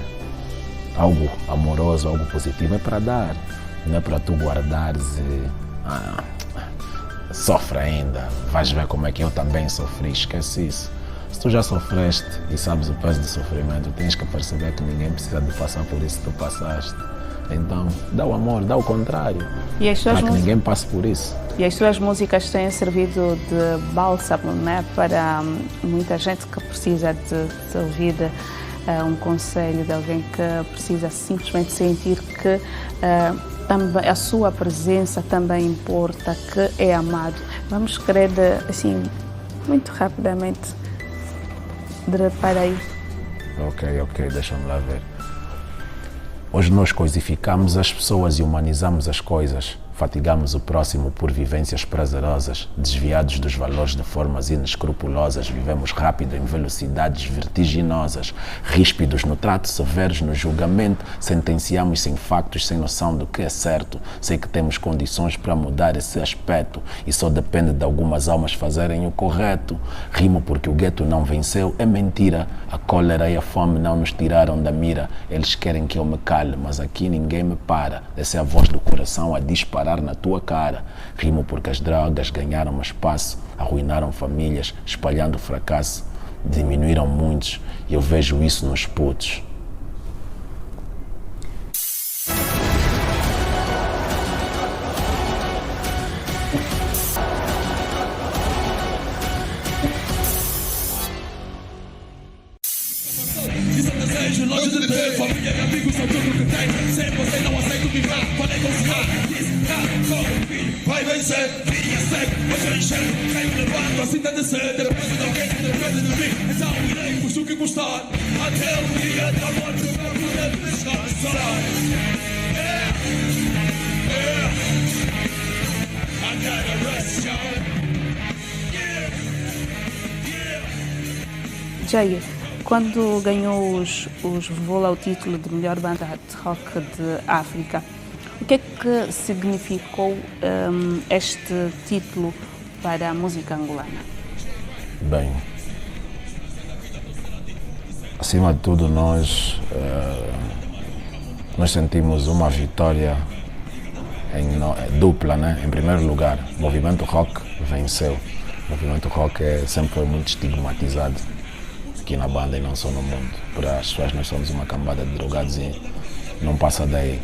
Algo amoroso, algo positivo, é para dar. Não é para tu guardares e sofre ainda. Vais ver como é que eu também sofri, esquece isso. Se tu já sofreste e sabes o peso do sofrimento, tens que perceber que ninguém precisa de passar por isso que tu passaste. Então, dá o amor, dá o contrário, para que ninguém passe por isso. E as suas músicas têm servido de bálsamo, né, para muita gente que precisa de ouvir um conselho de alguém que precisa simplesmente sentir que também a sua presença também importa, que é amado. Vamos querer, assim, muito rapidamente, para aí. Ok, deixa-me lá ver. Hoje nós coisificamos as pessoas e humanizamos as coisas. Fatigamos o próximo por vivências prazerosas, desviados dos valores de formas inescrupulosas, vivemos rápido em velocidades vertiginosas, ríspidos no trato, severos no julgamento, sentenciamos sem factos, sem noção do que é certo. Sei que temos condições para mudar esse aspecto e só depende de algumas almas fazerem o correto. Rimo porque o gueto não venceu, é mentira. A cólera e a fome não nos tiraram da mira. Eles querem que eu me cale, mas aqui ninguém me para. Essa é a voz do coração a disparar na tua cara. Rimo porque as drogas ganharam espaço, arruinaram famílias, espalhando fracasso. diminuíram muitos e eu vejo isso nos putos. Longe de ter família e amigos são tudo que tem. Sem você não aceito ficar, pode negociar. Diz, como filho, vai vencer. Minha sede, hoje eu enxergo. Caio levando, assim tem de ser. Depende de alguém, depende de mim. Então irei, custe o que custar. Até o dia da morte, eu vou poder descansar. Yeah, yeah. I gotta rest, y'all. Yeah, yeah. Jair, quando ganhou os Mvula o título de melhor banda de rock de África, o que é que significou este título para a música angolana? Bem, acima de tudo nós sentimos uma vitória dupla, né? Em primeiro lugar, o movimento rock venceu. O movimento rock sempre foi muito estigmatizado aqui na banda e não só no mundo. Para as pessoas nós somos uma cambada de drogados e não passa daí.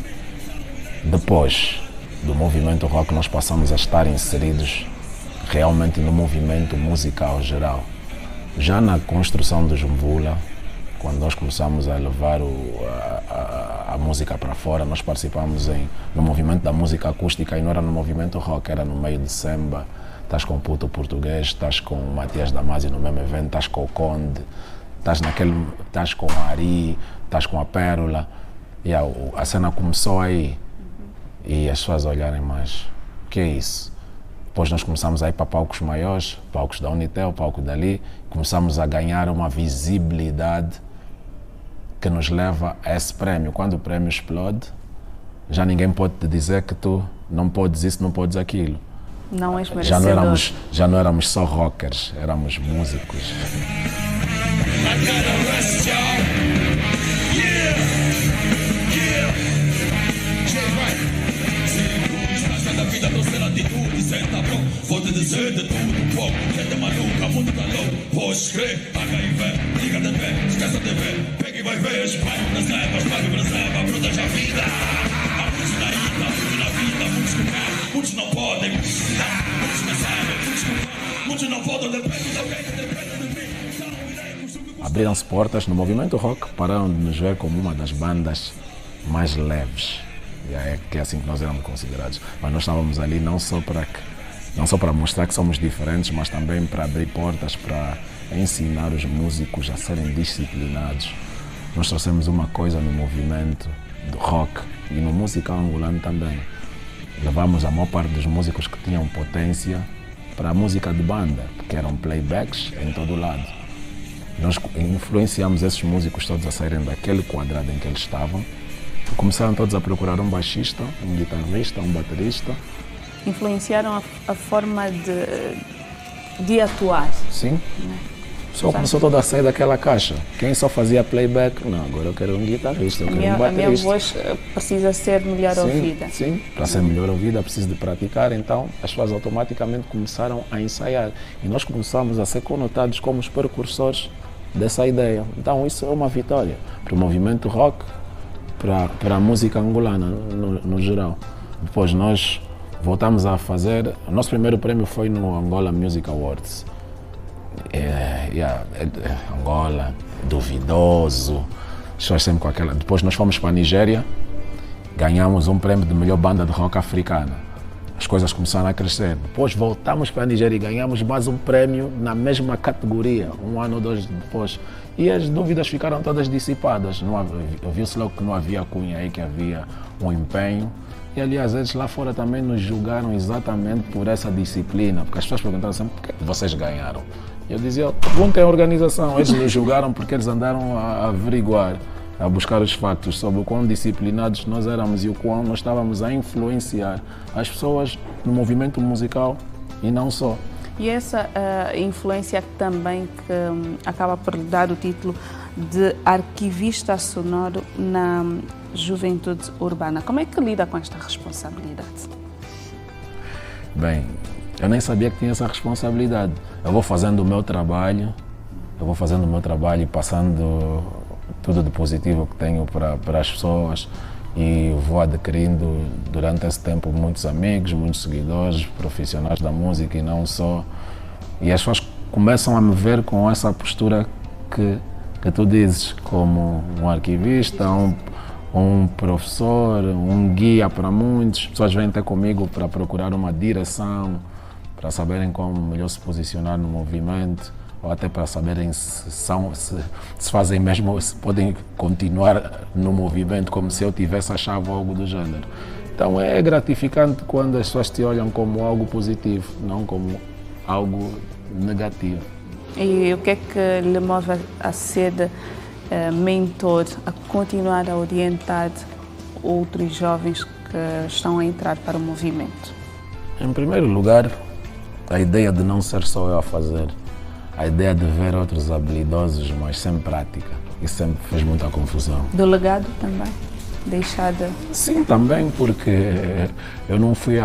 Depois do movimento rock nós passamos a estar inseridos realmente no movimento musical geral. Já na construção dos Mvula, quando nós começamos a levar a música para fora, nós participamos no movimento da música acústica e não era no movimento rock, era no meio de samba. Estás com o Puto Português, estás com o Matias Damasio no mesmo evento, estás com o Conde, estás com a Ari, estás com a Pérola. E a cena começou aí. E as pessoas olharem mais, o que é isso? Depois nós começamos a ir para palcos maiores, palcos da Unitel, palco dali, começamos a ganhar uma visibilidade que nos leva a esse prémio. Quando o prémio explode, já ninguém pode te dizer que tu não podes isso, não podes aquilo. Não és merecedor. Já não éramos só rockers, éramos músicos. Vou te dizer de tudo um pouco. Gente maluca, mundo tá louco. Podes crer, HIV, liga de pé, esquece de ver. Pega e vai ver, espalho nas levas, paga preserva, proteja a vida. Há muitos na ida, muitos na vida, muitos que querem, muitos não podem, muitos recebem, muitos não podem, depende de alguém que depende de mim. Abriram-se portas no movimento rock, pararam de nos ver como uma das bandas mais leves. Que é assim que nós éramos considerados. Mas nós estávamos ali não só para mostrar que somos diferentes, mas também para abrir portas, para ensinar os músicos a serem disciplinados. Nós trouxemos uma coisa no movimento do rock e no musical angolano também. Levamos a maior parte dos músicos que tinham potência para a música de banda, porque eram playbacks em todo lado. Nós influenciamos esses músicos todos a saírem daquele quadrado em que eles estavam. Começaram todos a procurar um baixista, um guitarrista, um baterista. Influenciaram a forma de atuar. Sim. Só começou toda a sair daquela caixa. Quem só fazia playback, não, agora eu quero um guitarrista, eu quero um baterista. A minha voz precisa ser melhor ouvida. Sim, para ser melhor ouvida preciso de praticar, então as pessoas automaticamente começaram a ensaiar. E nós começamos a ser conotados como os precursores dessa ideia. Então isso é uma vitória para o movimento rock, para a música angolana no geral. Depois nós voltamos a fazer, o nosso primeiro prêmio foi no Angola Music Awards. Angola, duvidoso, sempre com aquela. Depois nós fomos para a Nigéria, ganhamos um prêmio de melhor banda de rock africana. As coisas começaram a crescer. Depois voltamos para a Nigéria e ganhamos mais um prêmio na mesma categoria, um ano ou dois depois. E as dúvidas ficaram todas dissipadas. Viu-se logo que não havia cunha aí, que havia um empenho. E aliás, eles lá fora também nos julgaram exatamente por essa disciplina, porque as pessoas perguntaram sempre por que vocês ganharam. E eu dizia, perguntem à organização, eles nos julgaram porque eles andaram a averiguar, a buscar os fatos sobre o quão disciplinados nós éramos e o quão nós estávamos a influenciar as pessoas no movimento musical e não só. E essa influência também que acaba por lhe dar o título de arquivista sonoro na juventude urbana. Como é que lida com esta responsabilidade? Bem, eu nem sabia que tinha essa responsabilidade. Eu vou fazendo o meu trabalho eu vou fazendo o meu trabalho e passando tudo de positivo que tenho para as pessoas, e vou adquirindo durante esse tempo muitos amigos, muitos seguidores, profissionais da música e não só. E as pessoas começam a me ver com essa postura que tu dizes, como um arquivista, um professor, um guia para muitos. As pessoas vêm até comigo para procurar uma direção, para saberem como melhor se posicionar no movimento, ou até para saberem se fazem mesmo, se podem continuar no movimento como se eu tivesse a chave ou algo do género. Então é gratificante quando as pessoas te olham como algo positivo, não como algo negativo. E o que é que lhe move a ser mentor, a continuar a orientar outros jovens que estão a entrar para o movimento? Em primeiro lugar, a ideia de não ser só eu a fazer. A ideia de ver outros habilidosos, mas sem prática. Isso sempre fez muita confusão. Do legado também? Deixada? Sim, também, porque eu não fui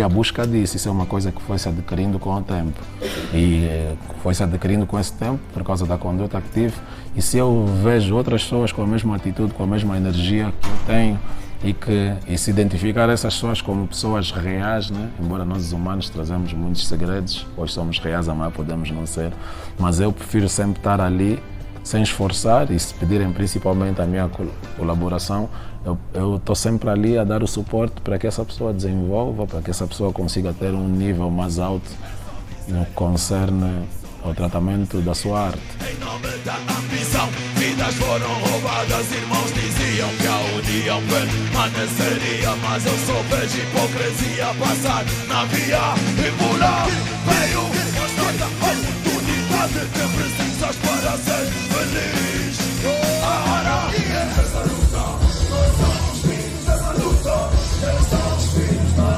à busca disso. Isso é uma coisa que foi se adquirindo com o tempo. E foi se adquirindo com esse tempo por causa da conduta que tive. E se eu vejo outras pessoas com a mesma atitude, com a mesma energia que eu tenho, e se identificar essas pessoas como pessoas reais, né? Embora nós os humanos trazemos muitos segredos, hoje somos reais, amanhã podemos não ser, mas eu prefiro sempre estar ali sem esforçar, e se pedirem principalmente a minha colaboração, eu estou sempre ali a dar o suporte para que essa pessoa desenvolva, para que essa pessoa consiga ter um nível mais alto no que concerne ao tratamento da sua arte. Em nome da ambição, vidas foram roubadas, irmãos diziam que há um dia permaneceria, mas eu só vejo hipocrisia passar na via e por lá veio mostrar a oportunidade que precisas para ser feliz. Essa luta, nós somos filhos dessa luta, estamos filhos da...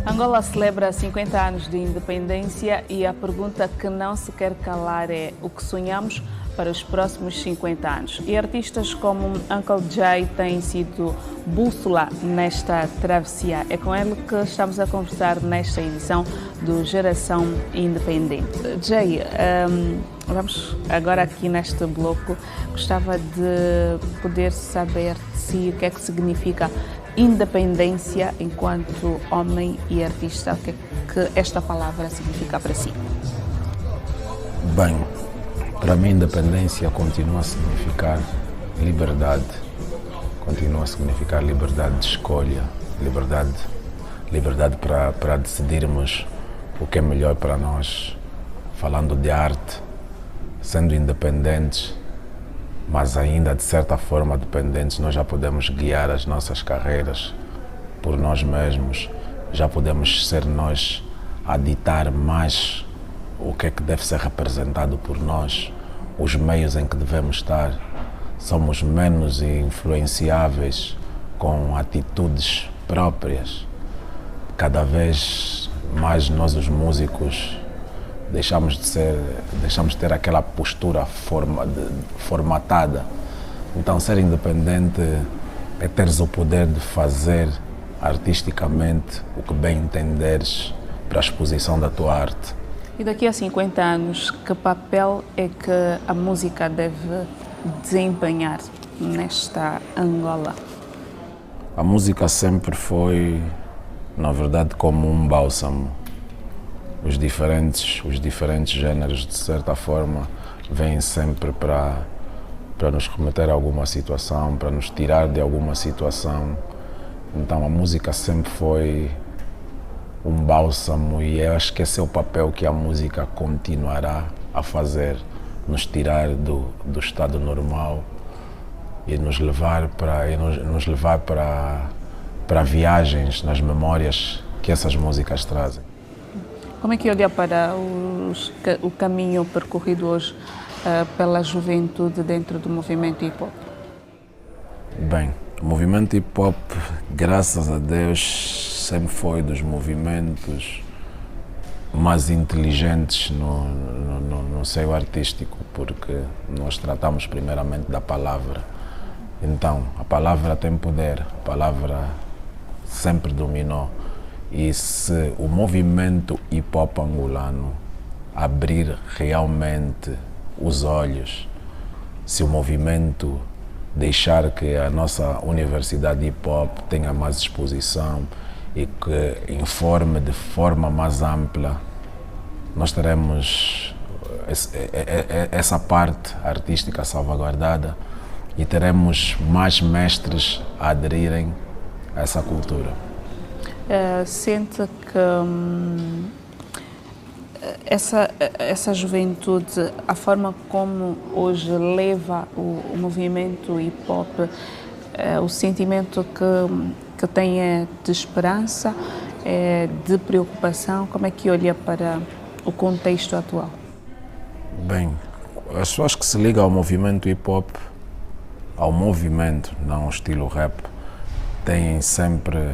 Angola celebra 50 anos de independência e a pergunta que não se quer calar é o que sonhamos para os próximos 50 anos. E artistas como Uncle Jay têm sido bússola nesta travessia. É com ele que estamos a conversar nesta edição do Geração Independente. Jay, vamos agora aqui neste bloco. Gostava de poder saber de si o que é que significa independência enquanto homem e artista. O que é que esta palavra significa para si? Bem, para mim independência continua a significar liberdade, continua a significar liberdade de escolha, liberdade para decidirmos o que é melhor para nós, falando de arte, sendo independentes, mas ainda de certa forma dependentes. Nós já podemos guiar as nossas carreiras por nós mesmos, já podemos ser nós a ditar mais o que é que deve ser representado por nós, os meios em que devemos estar. Somos menos influenciáveis com atitudes próprias. Cada vez mais nós, os músicos, deixamos de ter aquela postura formatada. Então, ser independente é teres o poder de fazer artisticamente o que bem entenderes para a exposição da tua arte. E daqui a 50 anos, que papel é que a música deve desempenhar nesta Angola? A música sempre foi, na verdade, como um bálsamo. Os diferentes géneros, de certa forma, vêm sempre para nos remeter a alguma situação, para nos tirar de alguma situação. Então a música sempre foi um bálsamo, e eu acho que esse é o papel que a música continuará a fazer, nos tirar do estado normal e nos levar para viagens nas memórias que essas músicas trazem. Como é que olha para o caminho percorrido hoje pela juventude dentro do movimento hip-hop? Bem, o movimento hip-hop, graças a Deus, sempre foi dos movimentos mais inteligentes no seio artístico, porque nós tratamos primeiramente da palavra. Então, a palavra tem poder, a palavra sempre dominou. E se o movimento hip-hop angolano abrir realmente os olhos, se o movimento deixar que a nossa universidade hip-hop tenha mais exposição e que informe de forma mais ampla, nós teremos essa parte artística salvaguardada e teremos mais mestres a aderirem a essa cultura. Sente que essa juventude, a forma como hoje leva o movimento hip-hop, o sentimento que tem é de esperança, de preocupação, como é que olha para o contexto atual? Bem, as pessoas que se ligam ao movimento hip-hop, ao movimento, não ao estilo rap, têm sempre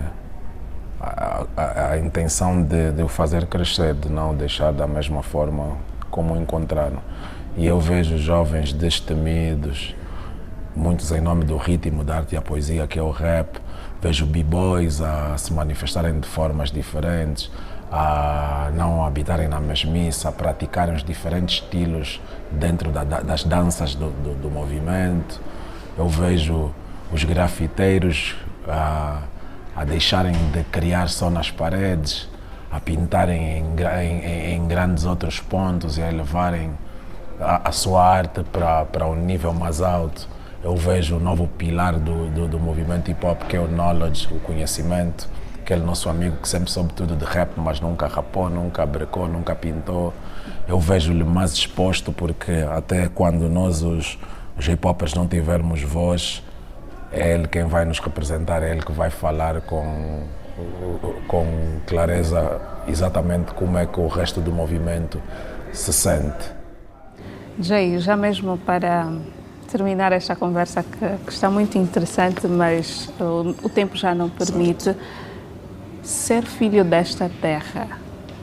a intenção de o fazer crescer, de não deixar da mesma forma como o encontraram. E eu vejo jovens destemidos, muitos em nome do ritmo, da arte e a poesia, que é o rap. Vejo b-boys a se manifestarem de formas diferentes, a não habitarem na mesmice, a praticarem os diferentes estilos dentro das danças do movimento. Eu vejo os grafiteiros a deixarem de criar só nas paredes, a pintarem em grandes outros pontos e a elevarem a sua arte para um nível mais alto. Eu vejo o novo pilar do movimento hip-hop, que é o knowledge, o conhecimento, aquele nosso amigo que sempre soube tudo de rap, mas nunca rapou, nunca brecou, nunca pintou. Eu vejo-lhe mais exposto, porque até quando nós, os hip-hoppers, não tivermos voz, é ele quem vai nos representar, é ele que vai falar com clareza exatamente como é que o resto do movimento se sente. Jay, já mesmo para terminar esta conversa que está muito interessante, mas o tempo já não permite, certo. Ser filho desta terra,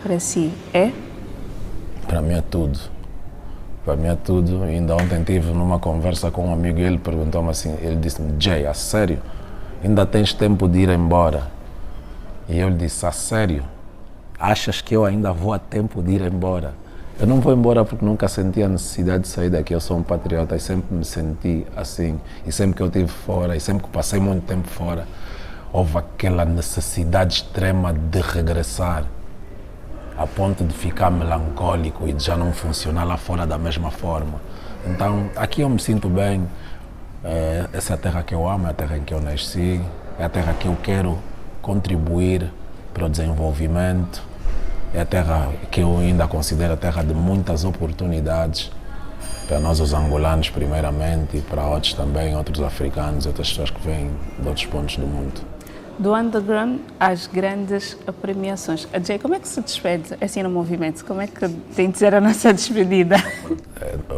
para si, é? Para mim é tudo. Para mim é tudo. Ainda ontem estive numa conversa com um amigo e ele perguntou-me assim, ele disse-me, Jay, a sério? Ainda tens tempo de ir embora? E eu lhe disse, a sério? Achas que eu ainda vou a tempo de ir embora? Eu não vou embora porque nunca senti a necessidade de sair daqui. Eu sou um patriota e sempre me senti assim. E sempre que eu estive fora, e sempre que passei muito tempo fora, houve aquela necessidade extrema de regressar, a ponto de ficar melancólico e de já não funcionar lá fora da mesma forma. Então, aqui eu me sinto bem. Essa é a terra que eu amo, é a terra em que eu nasci, é a terra que eu quero contribuir para o desenvolvimento, é a terra que eu ainda considero a terra de muitas oportunidades, para nós os angolanos primeiramente e para outros também, outros africanos, outras pessoas que vêm de outros pontos do mundo. Do underground às grandes premiações. Jay, como é que se despede assim no movimento? Como é que tem de ser a nossa despedida?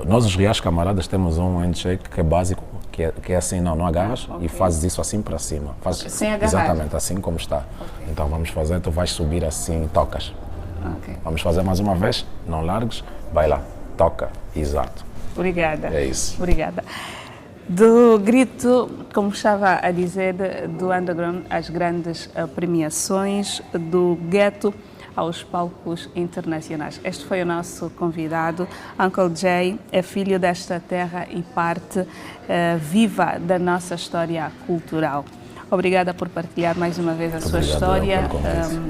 Nós, os reais camaradas, temos um handshake que é básico, que é assim, não agarras, okay. E fazes isso assim para cima. Fazes, sem agarrar? Exatamente, assim como está. Okay. Então vamos fazer, tu vais subir assim e tocas. Okay. Vamos fazer mais uma vez, não largues, vai lá, toca, exato. Obrigada. É isso. Obrigada. Do grito, como estava a dizer, do underground às grandes premiações, do gueto aos palcos internacionais. Este foi o nosso convidado. Uncle Jay é filho desta terra e parte viva da nossa história cultural. Obrigada por partilhar mais uma vez a sua história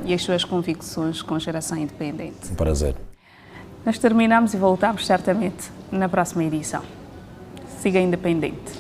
e as suas convicções com a Geração Independente. Um prazer. Nós terminamos e voltamos certamente na próxima edição. Siga independente.